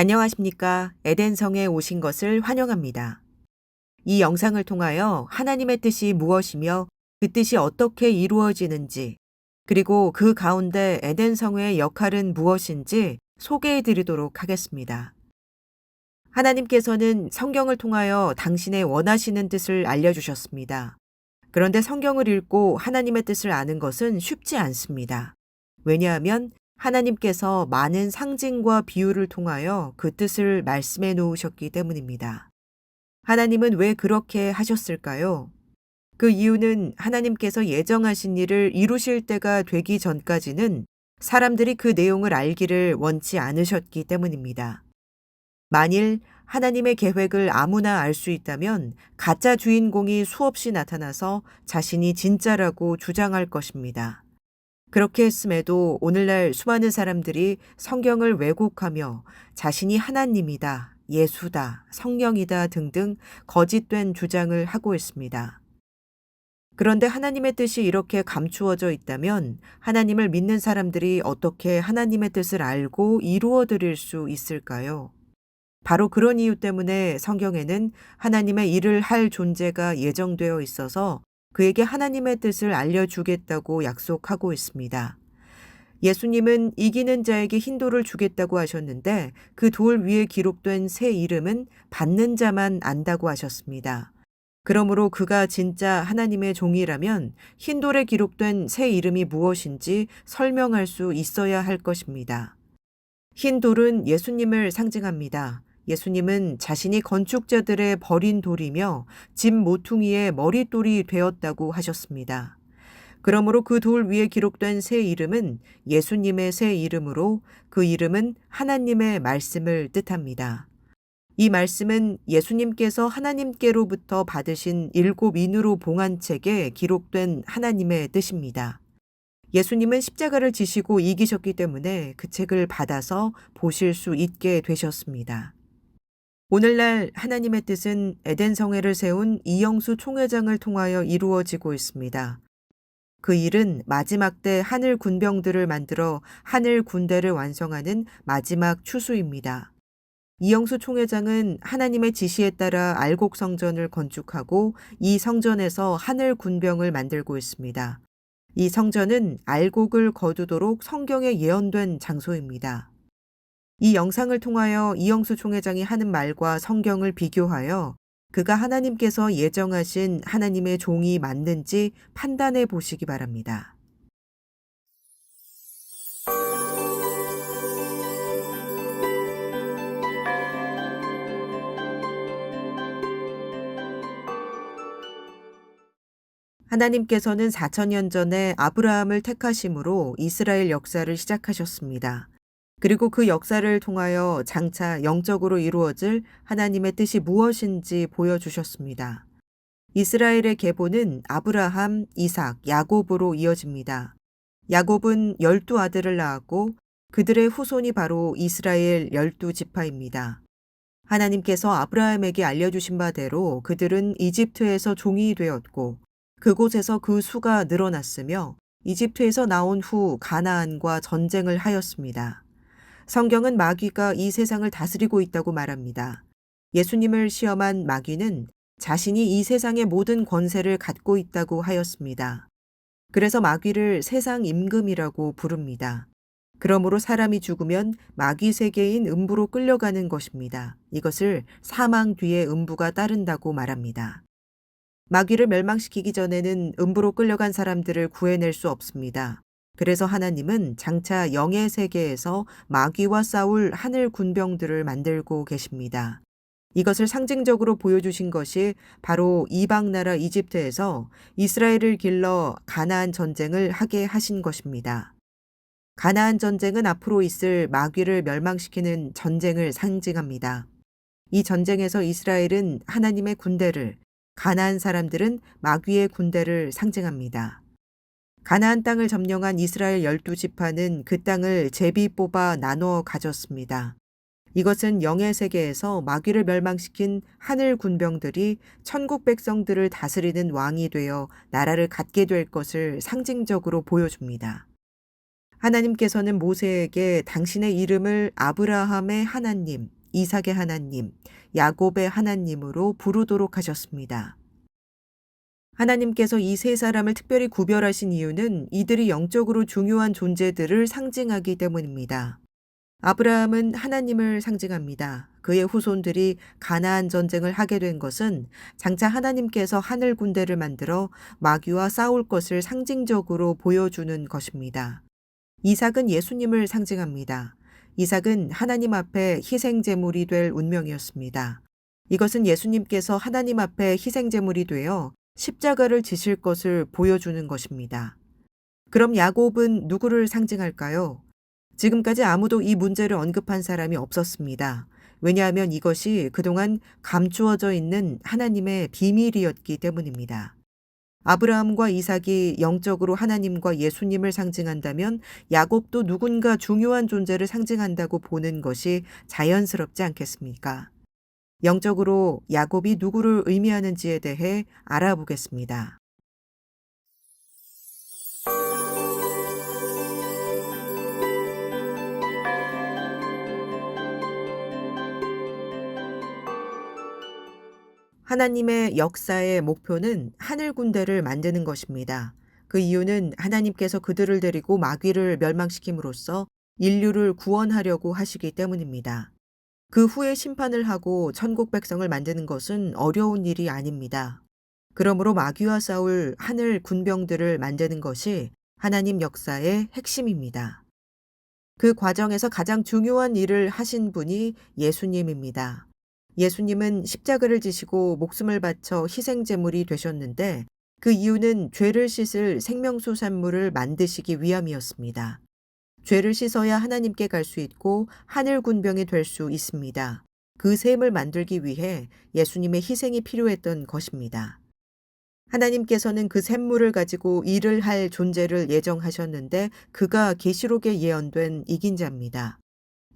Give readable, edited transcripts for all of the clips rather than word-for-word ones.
안녕하십니까. 에덴성에 오신 것을 환영합니다. 이 영상을 통하여 하나님의 뜻이 무엇이며 그 뜻이 어떻게 이루어지는지, 그리고 그 가운데 에덴성의 역할은 무엇인지 소개해 드리도록 하겠습니다. 하나님께서는 성경을 통하여 당신의 원하시는 뜻을 알려주셨습니다. 그런데 성경을 읽고 하나님의 뜻을 아는 것은 쉽지 않습니다. 왜냐하면 하나님께서 많은 상징과 비유를 통하여 그 뜻을 말씀해 놓으셨기 때문입니다. 하나님은 왜 그렇게 하셨을까요? 그 이유는 하나님께서 예정하신 일을 이루실 때가 되기 전까지는 사람들이 그 내용을 알기를 원치 않으셨기 때문입니다. 만일 하나님의 계획을 아무나 알 수 있다면 가짜 주인공이 수없이 나타나서 자신이 진짜라고 주장할 것입니다. 그렇게 했음에도 오늘날 수많은 사람들이 성경을 왜곡하며 자신이 하나님이다, 예수다, 성령이다 등등 거짓된 주장을 하고 있습니다. 그런데 하나님의 뜻이 이렇게 감추어져 있다면 하나님을 믿는 사람들이 어떻게 하나님의 뜻을 알고 이루어 드릴 수 있을까요? 바로 그런 이유 때문에 성경에는 하나님의 일을 할 존재가 예정되어 있어서 그에게 하나님의 뜻을 알려주겠다고 약속하고 있습니다. 예수님은 이기는 자에게 흰 돌을 주겠다고 하셨는데 그 돌 위에 기록된 새 이름은 받는 자만 안다고 하셨습니다. 그러므로 그가 진짜 하나님의 종이라면 흰 돌에 기록된 새 이름이 무엇인지 설명할 수 있어야 할 것입니다. 흰 돌은 예수님을 상징합니다. 예수님은 자신이 건축자들의 버린 돌이며 집 모퉁이의 머릿돌이 되었다고 하셨습니다. 그러므로 그 돌 위에 기록된 새 이름은 예수님의 새 이름으로 그 이름은 하나님의 말씀을 뜻합니다. 이 말씀은 예수님께서 하나님께로부터 받으신 7인으로 봉한 책에 기록된 하나님의 뜻입니다. 예수님은 십자가를 지시고 이기셨기 때문에 그 책을 받아서 보실 수 있게 되셨습니다. 오늘날 하나님의 뜻은 에덴 성회를 세운 이영수 총회장을 통하여 이루어지고 있습니다. 그 일은 마지막 때 하늘 군병들을 만들어 하늘 군대를 완성하는 마지막 추수입니다. 이영수 총회장은 하나님의 지시에 따라 알곡 성전을 건축하고 이 성전에서 하늘 군병을 만들고 있습니다. 이 성전은 알곡을 거두도록 성경에 예언된 장소입니다. 이 영상을 통하여 이영수 총회장이 하는 말과 성경을 비교하여 그가 하나님께서 예정하신 하나님의 종이 맞는지 판단해 보시기 바랍니다. 하나님께서는 4천년 전에 아브라함을 택하심으로 이스라엘 역사를 시작하셨습니다. 그리고 그 역사를 통하여 장차 영적으로 이루어질 하나님의 뜻이 무엇인지 보여주셨습니다. 이스라엘의 계보는 아브라함, 이삭, 야곱으로 이어집니다. 야곱은 12아들을 낳았고 그들의 후손이 바로 이스라엘 12지파입니다. 하나님께서 아브라함에게 알려주신 바대로 그들은 이집트에서 종이 되었고 그곳에서 그 수가 늘어났으며 이집트에서 나온 후 가나안과 전쟁을 하였습니다. 성경은 마귀가 이 세상을 다스리고 있다고 말합니다. 예수님을 시험한 마귀는 자신이 이 세상의 모든 권세를 갖고 있다고 하였습니다. 그래서 마귀를 세상 임금이라고 부릅니다. 그러므로 사람이 죽으면 마귀 세계인 음부로 끌려가는 것입니다. 이것을 사망 뒤에 음부가 따른다고 말합니다. 마귀를 멸망시키기 전에는 음부로 끌려간 사람들을 구해낼 수 없습니다. 그래서 하나님은 장차 영의 세계에서 마귀와 싸울 하늘 군병들을 만들고 계십니다. 이것을 상징적으로 보여주신 것이 바로 이방 나라 이집트에서 이스라엘을 길러 가나안 전쟁을 하게 하신 것입니다. 가나안 전쟁은 앞으로 있을 마귀를 멸망시키는 전쟁을 상징합니다. 이 전쟁에서 이스라엘은 하나님의 군대를, 가나안 사람들은 마귀의 군대를 상징합니다. 가나안 땅을 점령한 이스라엘 12지파는 그 땅을 제비 뽑아 나누어 가졌습니다. 이것은 영의 세계에서 마귀를 멸망시킨 하늘 군병들이 천국 백성들을 다스리는 왕이 되어 나라를 갖게 될 것을 상징적으로 보여줍니다. 하나님께서는 모세에게 당신의 이름을 아브라함의 하나님, 이삭의 하나님, 야곱의 하나님으로 부르도록 하셨습니다. 하나님께서 이 세 사람을 특별히 구별하신 이유는 이들이 영적으로 중요한 존재들을 상징하기 때문입니다. 아브라함은 하나님을 상징합니다. 그의 후손들이 가나안 전쟁을 하게 된 것은 장차 하나님께서 하늘 군대를 만들어 마귀와 싸울 것을 상징적으로 보여주는 것입니다. 이삭은 예수님을 상징합니다. 이삭은 하나님 앞에 희생제물이 될 운명이었습니다. 이것은 예수님께서 하나님 앞에 희생제물이 되어 십자가를 지실 것을 보여주는 것입니다. 그럼 야곱은 누구를 상징할까요? 지금까지 아무도 이 문제를 언급한 사람이 없었습니다. 왜냐하면 이것이 그동안 감추어져 있는 하나님의 비밀이었기 때문입니다. 아브라함과 이삭이 영적으로 하나님과 예수님을 상징한다면 야곱도 누군가 중요한 존재를 상징한다고 보는 것이 자연스럽지 않겠습니까? 영적으로 야곱이 누구를 의미하는지에 대해 알아보겠습니다. 하나님의 역사의 목표는 하늘 군대를 만드는 것입니다. 그 이유는 하나님께서 그들을 데리고 마귀를 멸망시킴으로써 인류를 구원하려고 하시기 때문입니다. 그 후에 심판을 하고 천국 백성을 만드는 것은 어려운 일이 아닙니다. 그러므로 마귀와 싸울 하늘 군병들을 만드는 것이 하나님 역사의 핵심입니다. 그 과정에서 가장 중요한 일을 하신 분이 예수님입니다. 예수님은 십자가를 지시고 목숨을 바쳐 희생제물이 되셨는데 그 이유는 죄를 씻을 생명수산물을 만드시기 위함이었습니다. 죄를 씻어야 하나님께 갈 수 있고 하늘 군병이 될 수 있습니다. 그 셈을 만들기 위해 예수님의 희생이 필요했던 것입니다. 하나님께서는 그 샘물을 가지고 일을 할 존재를 예정하셨는데 그가 계시록에 예언된 이긴 자입니다.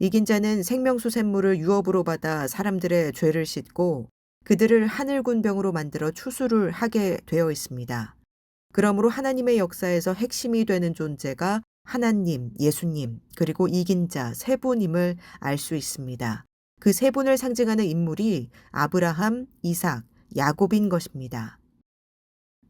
이긴 자는 생명수 샘물을 유업으로 받아 사람들의 죄를 씻고 그들을 하늘 군병으로 만들어 추수를 하게 되어 있습니다. 그러므로 하나님의 역사에서 핵심이 되는 존재가 하나님, 예수님, 그리고 이긴 자 세 분임을 알 수 있습니다. 그 세 분을 상징하는 인물이 아브라함, 이삭, 야곱인 것입니다.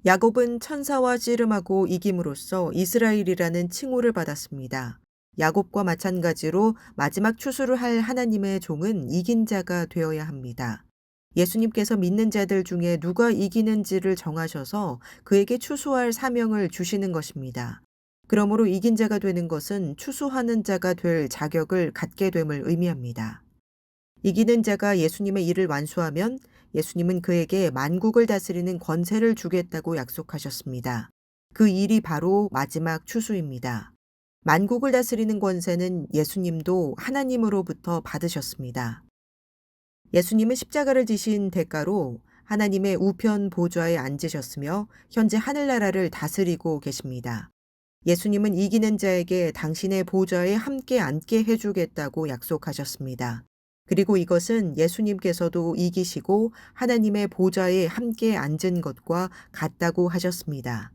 야곱은 천사와 씨름하고 이김으로써 이스라엘이라는 칭호를 받았습니다. 야곱과 마찬가지로 마지막 추수를 할 하나님의 종은 이긴 자가 되어야 합니다. 예수님께서 믿는 자들 중에 누가 이기는지를 정하셔서 그에게 추수할 사명을 주시는 것입니다. 그러므로 이긴 자가 되는 것은 추수하는 자가 될 자격을 갖게 됨을 의미합니다. 이기는 자가 예수님의 일을 완수하면 예수님은 그에게 만국을 다스리는 권세를 주겠다고 약속하셨습니다. 그 일이 바로 마지막 추수입니다. 만국을 다스리는 권세는 예수님도 하나님으로부터 받으셨습니다. 예수님은 십자가를 지신 대가로 하나님의 우편 보좌에 앉으셨으며 현재 하늘나라를 다스리고 계십니다. 예수님은 이기는 자에게 당신의 보좌에 함께 앉게 해주겠다고 약속하셨습니다. 그리고 이것은 예수님께서도 이기시고 하나님의 보좌에 함께 앉은 것과 같다고 하셨습니다.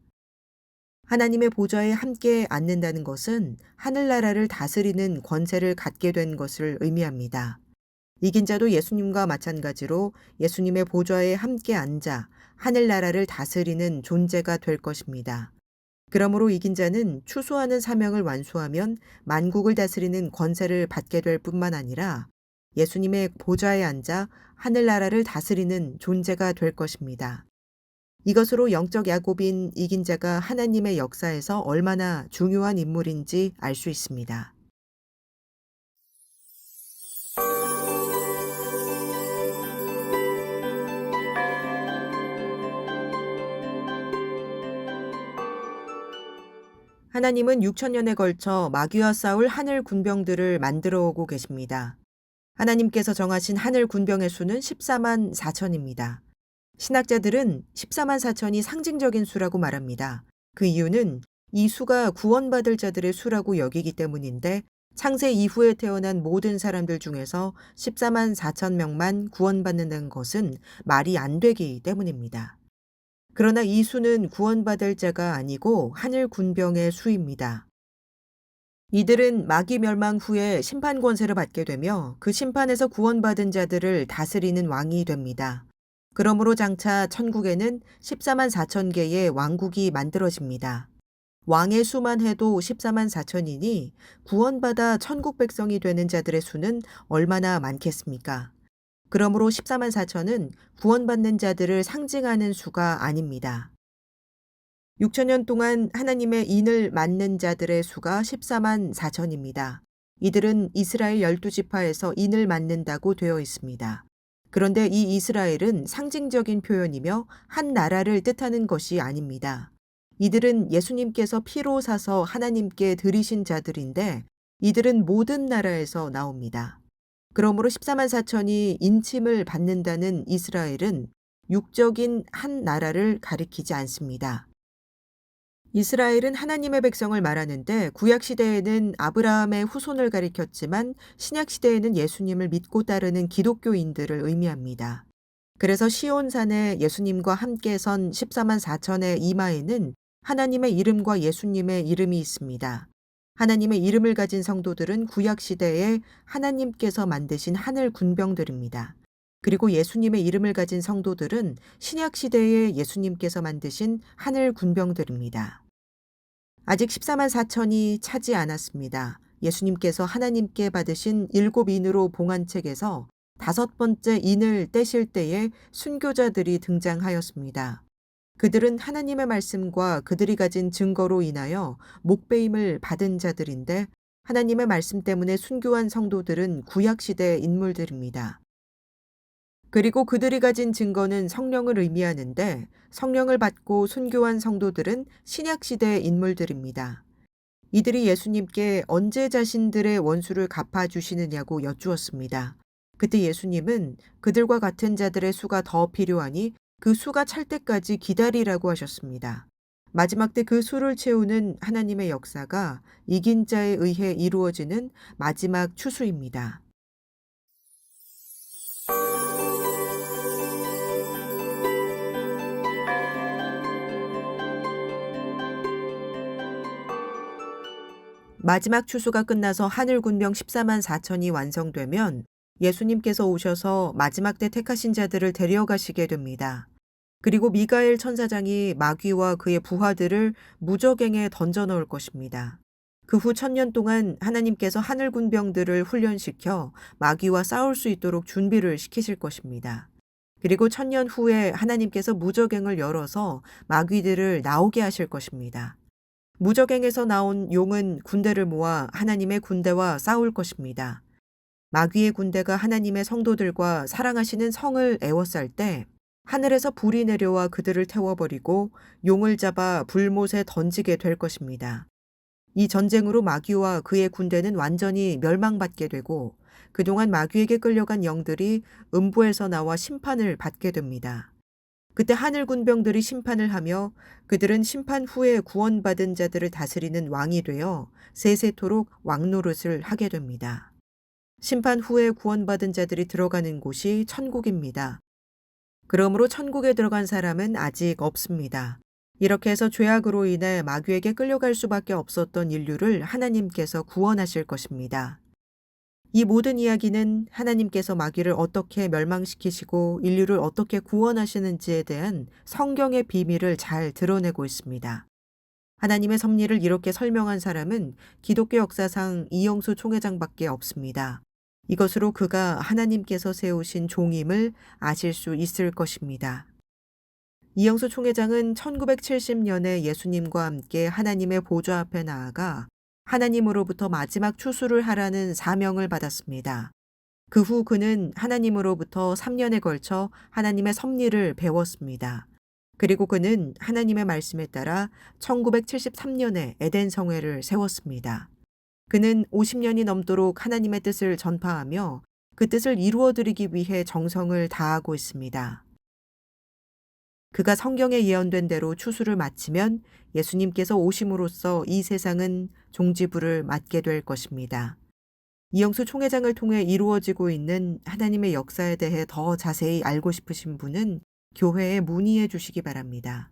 하나님의 보좌에 함께 앉는다는 것은 하늘나라를 다스리는 권세를 갖게 된 것을 의미합니다. 이긴 자도 예수님과 마찬가지로 예수님의 보좌에 함께 앉아 하늘나라를 다스리는 존재가 될 것입니다. 그러므로 이긴 자는 추수하는 사명을 완수하면 만국을 다스리는 권세를 받게 될 뿐만 아니라 예수님의 보좌에 앉아 하늘나라를 다스리는 존재가 될 것입니다. 이것으로 영적 야곱인 이긴 자가 하나님의 역사에서 얼마나 중요한 인물인지 알 수 있습니다. 하나님은 6천년에 걸쳐 마귀와 싸울 하늘 군병들을 만들어 오고 계십니다. 하나님께서 정하신 하늘 군병의 수는 14만 4천입니다. 신학자들은 14만 4천이 상징적인 수라고 말합니다. 그 이유는 이 수가 구원받을 자들의 수라고 여기기 때문인데 창세 이후에 태어난 모든 사람들 중에서 14만 4천 명만 구원받는다는 것은 말이 안 되기 때문입니다. 그러나 이 수는 구원받을 자가 아니고 하늘 군병의 수입니다. 이들은 마귀 멸망 후에 심판 권세를 받게 되며 그 심판에서 구원받은 자들을 다스리는 왕이 됩니다. 그러므로 장차 천국에는 14만 4천 개의 왕국이 만들어집니다. 왕의 수만 해도 14만 4천이니 구원받아 천국 백성이 되는 자들의 수는 얼마나 많겠습니까? 그러므로 14만 4천은 구원받는 자들을 상징하는 수가 아닙니다. 6천 년 동안 하나님의 인을 맡는 자들의 수가 14만 4천입니다. 이들은 이스라엘 12지파에서 인을 맡는다고 되어 있습니다. 그런데 이 이스라엘은 상징적인 표현이며 한 나라를 뜻하는 것이 아닙니다. 이들은 예수님께서 피로 사서 하나님께 드리신 자들인데 이들은 모든 나라에서 나옵니다. 그러므로 14만 4천이 인침을 받는다는 이스라엘은 육적인 한 나라를 가리키지 않습니다. 이스라엘은 하나님의 백성을 말하는데 구약 시대에는 아브라함의 후손을 가리켰지만 신약 시대에는 예수님을 믿고 따르는 기독교인들을 의미합니다. 그래서 시온산에 예수님과 함께 선 14만 4천의 이마에는 하나님의 이름과 예수님의 이름이 있습니다. 하나님의 이름을 가진 성도들은 구약 시대에 하나님께서 만드신 하늘 군병들입니다. 그리고 예수님의 이름을 가진 성도들은 신약 시대에 예수님께서 만드신 하늘 군병들입니다. 아직 14만 4천이 차지 않았습니다. 예수님께서 하나님께 받으신 7인으로 봉한 책에서 5번째 인을 떼실 때에 순교자들이 등장하였습니다. 그들은 하나님의 말씀과 그들이 가진 증거로 인하여 목배임을 받은 자들인데 하나님의 말씀 때문에 순교한 성도들은 구약시대 인물들입니다. 그리고 그들이 가진 증거는 성령을 의미하는데 성령을 받고 순교한 성도들은 신약시대의 인물들입니다. 이들이 예수님께 언제 자신들의 원수를 갚아주시느냐고 여쭈었습니다. 그때 예수님은 그들과 같은 자들의 수가 더 필요하니 그 수가 찰 때까지 기다리라고 하셨습니다. 마지막 때 그 수를 채우는 하나님의 역사가 이긴 자에 의해 이루어지는 마지막 추수입니다. 마지막 추수가 끝나서 하늘 군병 14만 4천이 완성되면 예수님께서 오셔서 마지막 때 택하신 자들을 데려가시게 됩니다. 그리고 미가엘 천사장이 마귀와 그의 부하들을 무저갱에 던져 넣을 것입니다. 그 후 1000년 동안 하나님께서 하늘 군병들을 훈련시켜 마귀와 싸울 수 있도록 준비를 시키실 것입니다. 그리고 1000년 후에 하나님께서 무저갱을 열어서 마귀들을 나오게 하실 것입니다. 무저갱에서 나온 용은 군대를 모아 하나님의 군대와 싸울 것입니다. 마귀의 군대가 하나님의 성도들과 사랑하시는 성을 애워쌀 때 하늘에서 불이 내려와 그들을 태워버리고 용을 잡아 불못에 던지게 될 것입니다. 이 전쟁으로 마귀와 그의 군대는 완전히 멸망받게 되고 그동안 마귀에게 끌려간 영들이 음부에서 나와 심판을 받게 됩니다. 그때 하늘 군병들이 심판을 하며 그들은 심판 후에 구원받은 자들을 다스리는 왕이 되어 세세토록 왕노릇을 하게 됩니다. 심판 후에 구원받은 자들이 들어가는 곳이 천국입니다. 그러므로 천국에 들어간 사람은 아직 없습니다. 이렇게 해서 죄악으로 인해 마귀에게 끌려갈 수밖에 없었던 인류를 하나님께서 구원하실 것입니다. 이 모든 이야기는 하나님께서 마귀를 어떻게 멸망시키시고 인류를 어떻게 구원하시는지에 대한 성경의 비밀을 잘 드러내고 있습니다. 하나님의 섭리를 이렇게 설명한 사람은 기독교 역사상 이영수 총회장밖에 없습니다. 이것으로 그가 하나님께서 세우신 종임을 아실 수 있을 것입니다. 이영수 총회장은 1970년에 예수님과 함께 하나님의 보좌 앞에 나아가 하나님으로부터 마지막 추수를 하라는 사명을 받았습니다. 그 후 그는 하나님으로부터 3년에 걸쳐 하나님의 섭리를 배웠습니다. 그리고 그는 하나님의 말씀에 따라 1973년에 에덴 성회를 세웠습니다. 그는 50년이 넘도록 하나님의 뜻을 전파하며 그 뜻을 이루어드리기 위해 정성을 다하고 있습니다. 그가 성경에 예언된 대로 추수를 마치면 예수님께서 오심으로써 이 세상은 종지부를 맞게 될 것입니다. 이영수 총회장을 통해 이루어지고 있는 하나님의 역사에 대해 더 자세히 알고 싶으신 분은 교회에 문의해 주시기 바랍니다.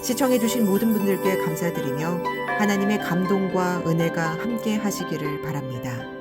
시청해주신 모든 분들께 감사드리며 하나님의 감동과 은혜가 함께 하시기를 바랍니다.